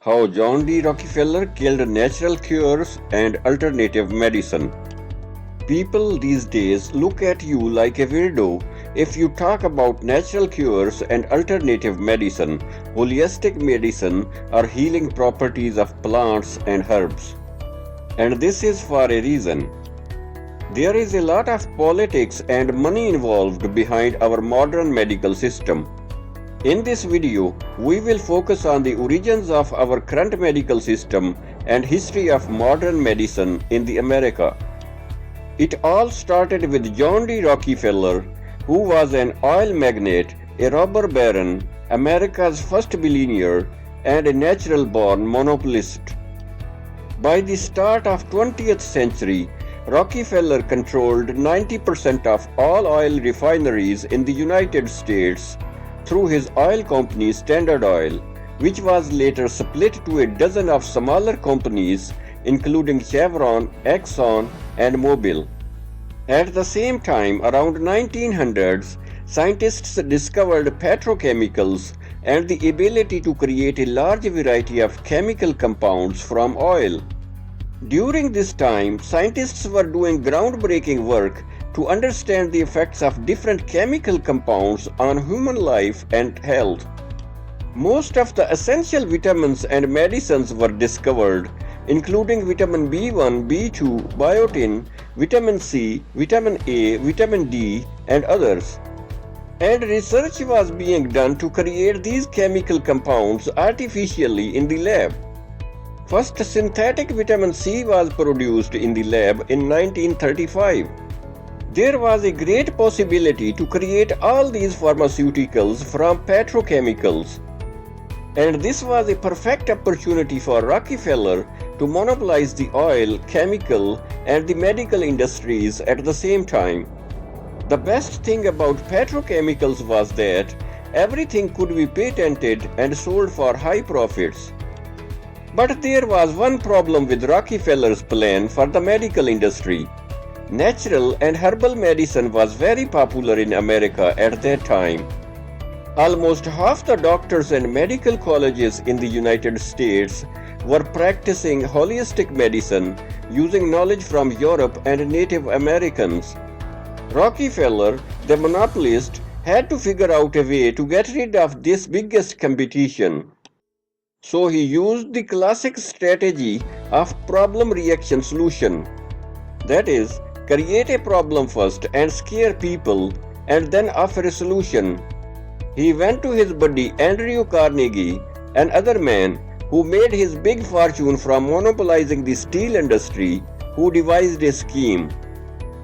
How John D. Rockefeller Killed Natural Cures and Alternative Medicine. People these days look at you like a weirdo if you talk about natural cures and alternative medicine, holistic medicine, or healing properties of plants and herbs. And this is for a reason. There is a lot of politics and money involved behind our modern medical system. In this video, we will focus on the origins of our current medical system and history of modern medicine in the America. It all started with John D. Rockefeller, who was an oil magnate, a robber baron, America's first billionaire, and a natural-born monopolist. By the start of 20th century, Rockefeller controlled 90% of all oil refineries in the United States through his oil company Standard Oil, which was later split to a dozen of smaller companies including Chevron, Exxon, and Mobil. At the same time, around 1900s, scientists discovered petrochemicals and the ability to create a large variety of chemical compounds from oil. During this time, scientists were doing groundbreaking work to understand the effects of different chemical compounds on human life and health. Most of the essential vitamins and medicines were discovered, including vitamin B1, B2, biotin, vitamin C, vitamin A, vitamin D, and others. And research was being done to create these chemical compounds artificially in the lab. First synthetic vitamin C was produced in the lab in 1935. There was a great possibility to create all these pharmaceuticals from petrochemicals. And this was a perfect opportunity for Rockefeller to monopolize the oil, chemical, and the medical industries at the same time. The best thing about petrochemicals was that everything could be patented and sold for high profits. But there was one problem with Rockefeller's plan for the medical industry. Natural and herbal medicine was very popular in America at that time. Almost half the doctors and medical colleges in the United States were practicing holistic medicine using knowledge from Europe and Native Americans. Rockefeller, the monopolist, had to figure out a way to get rid of this biggest competition. So he used the classic strategy of problem-reaction solution. That is, create a problem first and scare people and then offer a solution. He went to his buddy Andrew Carnegie, another man who made his big fortune from monopolizing the steel industry, who devised a scheme.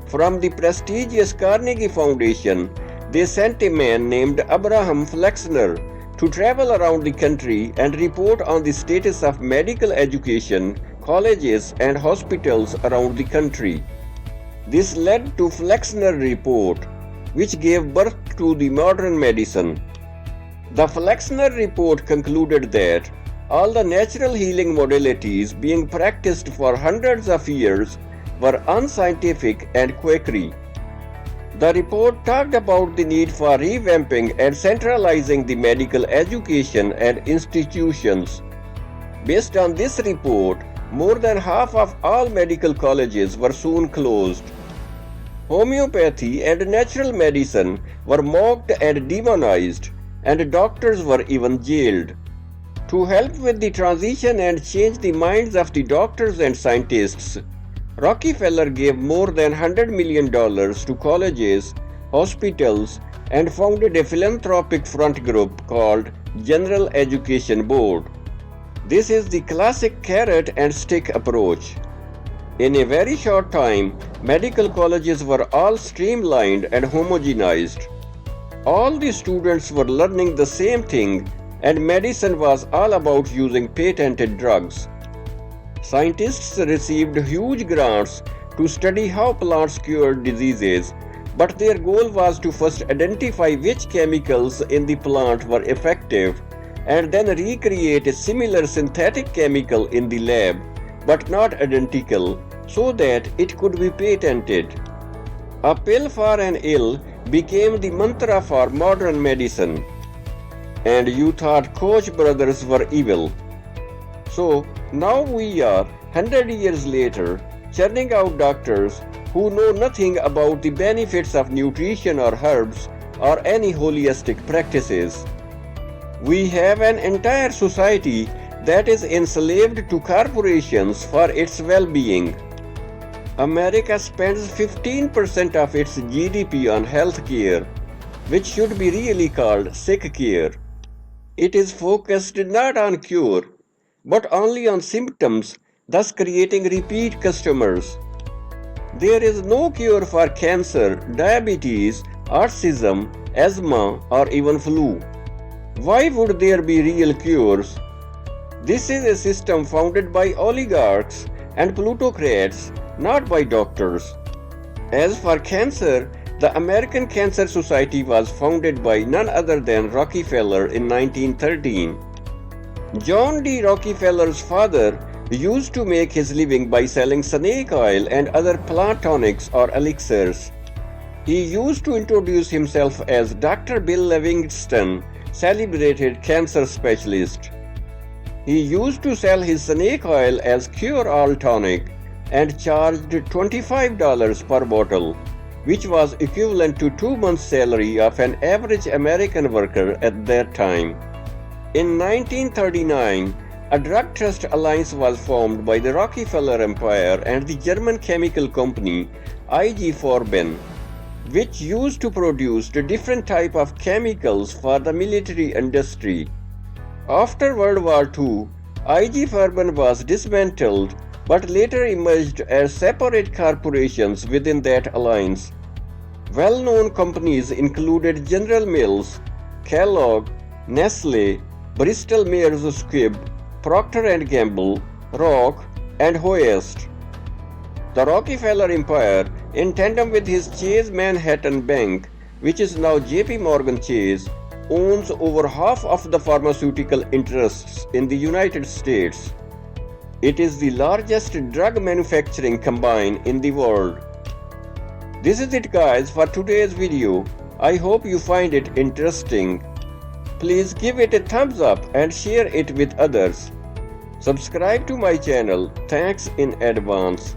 From the prestigious Carnegie Foundation, they sent a man named Abraham Flexner to travel around the country and report on the status of medical education, colleges, and hospitals around the country. This led to Flexner Report, which gave birth to the modern medicine. The Flexner Report concluded that all the natural healing modalities being practiced for hundreds of years were unscientific and quackery. The report talked about the need for revamping and centralizing the medical education and institutions. Based on this report, more than half of all medical colleges were soon closed. Homeopathy and natural medicine were mocked and demonized, and doctors were even jailed. To help with the transition and change the minds of the doctors and scientists, Rockefeller gave more than $100 million to colleges, hospitals, and founded a philanthropic front group called General Education Board. This is the classic carrot and stick approach. In a very short time, medical colleges were all streamlined and homogenized. All the students were learning the same thing, and medicine was all about using patented drugs. Scientists received huge grants to study how plants cured diseases, but their goal was to first identify which chemicals in the plant were effective and then recreate a similar synthetic chemical in the lab, but not identical, so that it could be patented. A pill for an ill became the mantra for modern medicine. And you thought Koch brothers were evil. So now we are 100 years later churning out doctors who know nothing about the benefits of nutrition or herbs or any holistic practices. We have an entire society that is enslaved to corporations for its well-being. America spends 15% of its GDP on health care, which should be really called sick care. It is focused not on cure, but only on symptoms, thus creating repeat customers. There is no cure for cancer, diabetes, autism, asthma, or even flu. Why would there be real cures? This is a system founded by oligarchs and plutocrats, not by doctors. As for cancer, the American Cancer Society was founded by none other than Rockefeller in 1913. John D. Rockefeller's father used to make his living by selling snake oil and other plant tonics or elixirs. He used to introduce himself as Dr. Bill Livingston, celebrated cancer specialist. He used to sell his snake oil as cure-all tonic and charged $25 per bottle, which was equivalent to 2 months' salary of an average American worker at that time. In 1939, a drug trust alliance was formed by the Rockefeller Empire and the German chemical company IG Farben, which used to produce the different type of chemicals for the military industry. After World War II, IG Farben was dismantled but later emerged as separate corporations within that alliance. Well-known companies included General Mills, Kellogg, Nestle, Bristol Myers Squibb, Procter & Gamble, Rock, and Hoist. The Rockefeller Empire, in tandem with his Chase Manhattan Bank, which is now JP Morgan Chase, owns over half of the pharmaceutical interests in the United States. It is the largest drug manufacturing combine in the world. This is it, guys, for today's video. I hope you find it interesting. Please give it a thumbs up and share it with others. Subscribe to my channel. Thanks in advance.